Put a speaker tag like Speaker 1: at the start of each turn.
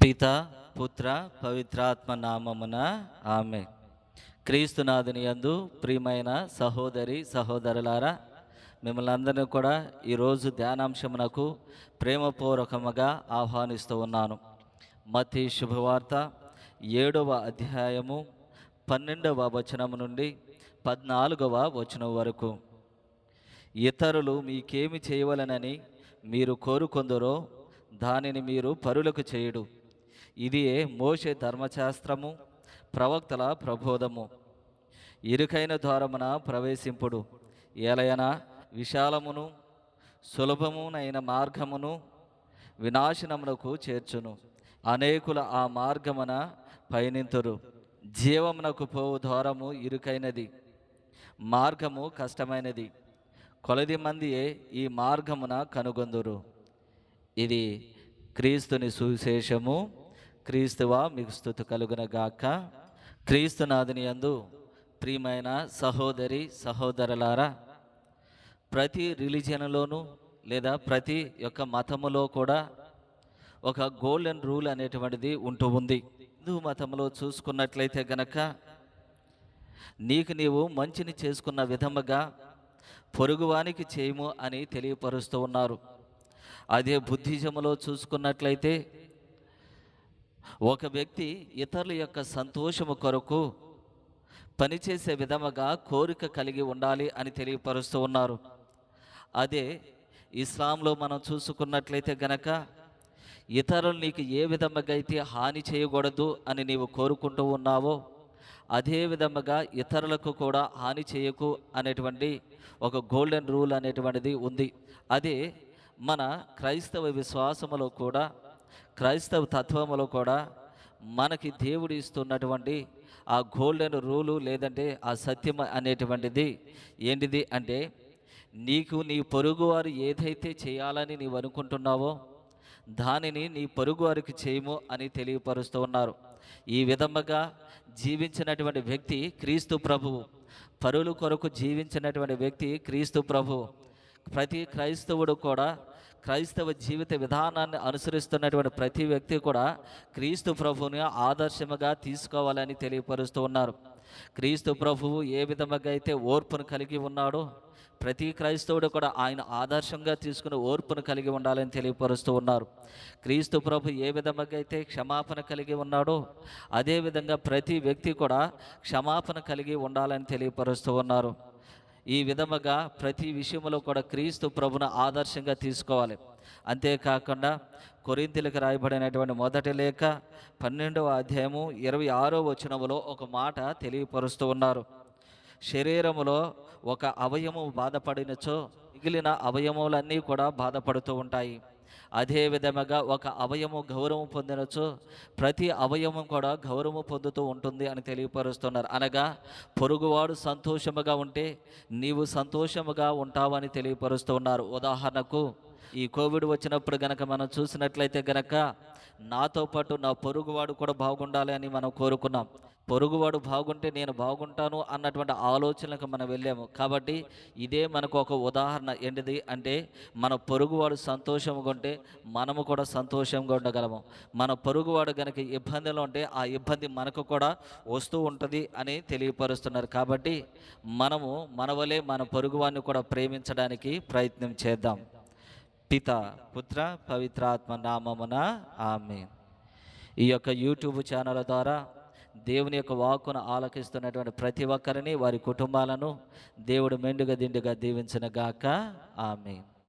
Speaker 1: పిత పుత్ర పవిత్రాత్మ నామమున ఆమె. క్రీస్తునాథుని యందు ప్రియమైన సహోదరి సహోదరులారా, మిమ్మల్ని అందరినీ కూడా ఈరోజు ధ్యానాంశమునకు ప్రేమపూర్వకముగా ఆహ్వానిస్తూ ఉన్నాను. మత్తయి శుభవార్త 7వ అధ్యాయము 12వ వచనము నుండి 14వ వచనం వరకు. ఇతరులు మీకేమి చేయవలనని మీరు కోరుకొందరో దానిని మీరు పరులకు చేయుడు. ఇదియే మోషే ధర్మశాస్త్రము, ప్రవక్తల ప్రబోధము. ఇరుకైన ద్వారమున ప్రవేశింపుడు, ఏలయన విశాలమును సులభమునైన మార్గమును వినాశనమునకు చేర్చును. అనేకుల ఆ మార్గమున పయనింతురు. జీవమునకు పోవు ద్వారము ఇరుకైనది, మార్గము కష్టమైనది, కొలది మందియే ఈ మార్గమున కనుగొందురు. ఇది క్రీస్తుని సువిశేషము. క్రీస్తువా మీకు స్తుతి కలుగునగాక. క్రీస్తునాథుని యందు ప్రియమైన సహోదరి సహోదరులారా, ప్రతి రిలీజియన్లోనూ లేదా ప్రతి యొక్క మతములో కూడా ఒక గోల్డెన్ రూల్ అనేటువంటిది ఉంటూ ఉంది. హిందూ మతంలో చూసుకున్నట్లయితే గనక నీవు మంచిని చేసుకున్న విధముగా పొరుగువానికి చేయము అని తెలియపరుస్తూ ఉన్నారు. అదే బుద్ధిజములో చూసుకున్నట్లయితే ఒక వ్యక్తి ఇతరుల యొక్క సంతోషము కొరకు పనిచేసే విధముగా కోరిక కలిగి ఉండాలి అని తెలియపరుస్తూ ఉన్నారు. అదే ఇస్లాంలో మనం చూసుకున్నట్లయితే గనక ఇతరులు నీకు ఏ విధముగా అయితే హాని చేయకూడదు అని నీవు కోరుకుంటూ ఉన్నావో అదే విధముగా ఇతరులకు కూడా హాని చేయకు అనేటువంటి ఒక గోల్డెన్ రూల్ అనేటువంటిది ఉంది. అదే మన క్రైస్తవ విశ్వాసములో కూడా, క్రైస్తవ తత్వములో కూడా మనకి దేవుడు ఇస్తున్నటువంటి ఆ గోల్డెన్ రూలు లేదంటే ఆ సత్యం అనేటువంటిది ఏంటిది అంటే, నీకు నీ పొరుగువారు ఏదైతే చేయాలని నీవు అనుకుంటున్నావో దానిని నీ పొరుగువారికి చేయము అని తెలియపరుస్తూ ఉన్నారు. ఈ విధముగా జీవించినటువంటి వ్యక్తి క్రీస్తు ప్రభువు. పరుల కొరకు జీవించినటువంటి వ్యక్తి క్రీస్తు ప్రభువు. ప్రతి క్రైస్తవుడు కూడా క్రైస్తవ జీవిత విధానాన్ని అనుసరిస్తున్నటువంటి ప్రతి వ్యక్తి కూడా క్రీస్తు ప్రభువుని ఆదర్శముగా తీసుకోవాలని తెలియపరుస్తూ ఉన్నారు. క్రీస్తు ప్రభువు ఏ విధముగా అయితే ఓర్పును కలిగి ఉన్నాడో ప్రతి క్రైస్తవుడు కూడా ఆయన ఆదర్శంగా తీసుకుని ఓర్పును కలిగి ఉండాలని తెలియపరుస్తూ ఉన్నారు. క్రీస్తు ప్రభు ఏ విధముగా అయితే క్షమాపణ కలిగి ఉన్నాడో అదేవిధంగా ప్రతి వ్యక్తి కూడా క్షమాపణ కలిగి ఉండాలని తెలియపరుస్తూ ఉన్నారు. ఈ విధముగా ప్రతి విషయంలో కూడా క్రీస్తు ప్రభును ఆదర్శంగా తీసుకోవాలి. అంతేకాకుండా కొరింథీయులకు రాయబడినటువంటి మొదటి లేఖ 12వ అధ్యాయము 26వ వచనములో ఒక మాట తెలియపరుస్తూ ఉన్నారు. శరీరములో ఒక అవయవము బాధపడినచో మిగిలిన అవయవములన్నీ కూడా బాధపడుతూ ఉంటాయి. అదే విధముగా ఒక అవయవము గౌరవం పొందినచో ప్రతి అవయవం కూడా గౌరవం పొందుతూ ఉంటుంది అని తెలియపరుస్తున్నారు. అనగా పొరుగువాడు సంతోషముగా ఉంటే నీవు సంతోషముగా ఉంటావని తెలియపరుస్తూ ఉన్నారు. ఉదాహరణకు ఈ కోవిడ్ వచ్చినప్పుడు గనక మనం చూసినట్లయితే గనక నాతో పాటు నా పొరుగువాడు కూడా బాగుండాలి అని మనం కోరుకున్నాం. పొరుగువాడు బాగుంటే నేను బాగుంటాను అన్నటువంటి ఆలోచనలకు మనం వెళ్ళాము. కాబట్టి ఇదే మనకు ఒక ఉదాహరణ. ఏంటిది అంటే మన పొరుగువాడు సంతోషంగా ఉంటే మనము కూడా సంతోషంగా ఉండగలము. మన పొరుగువాడు కనుక ఇబ్బందిలో ఉంటే ఆ ఇబ్బంది మనకు కూడా వస్తూ ఉంటుంది అని తెలియపరుస్తున్నారు. కాబట్టి మనము మన వలె మన పొరుగువాడిని కూడా ప్రేమించడానికి ప్రయత్నం చేద్దాం. పిత పుత్ర పవిత్రాత్మ నామమున ఆమేన్. ఈ యొక్క యూట్యూబ్ ఛానల్ ద్వారా దేవుని యొక్క వాక్కును ఆలకిస్తున్నటువంటి ప్రతి ఒక్కరిని వారి కుటుంబాలను దేవుడు మెండుగా దిండుగా దీవించును గాక. ఆమేన్.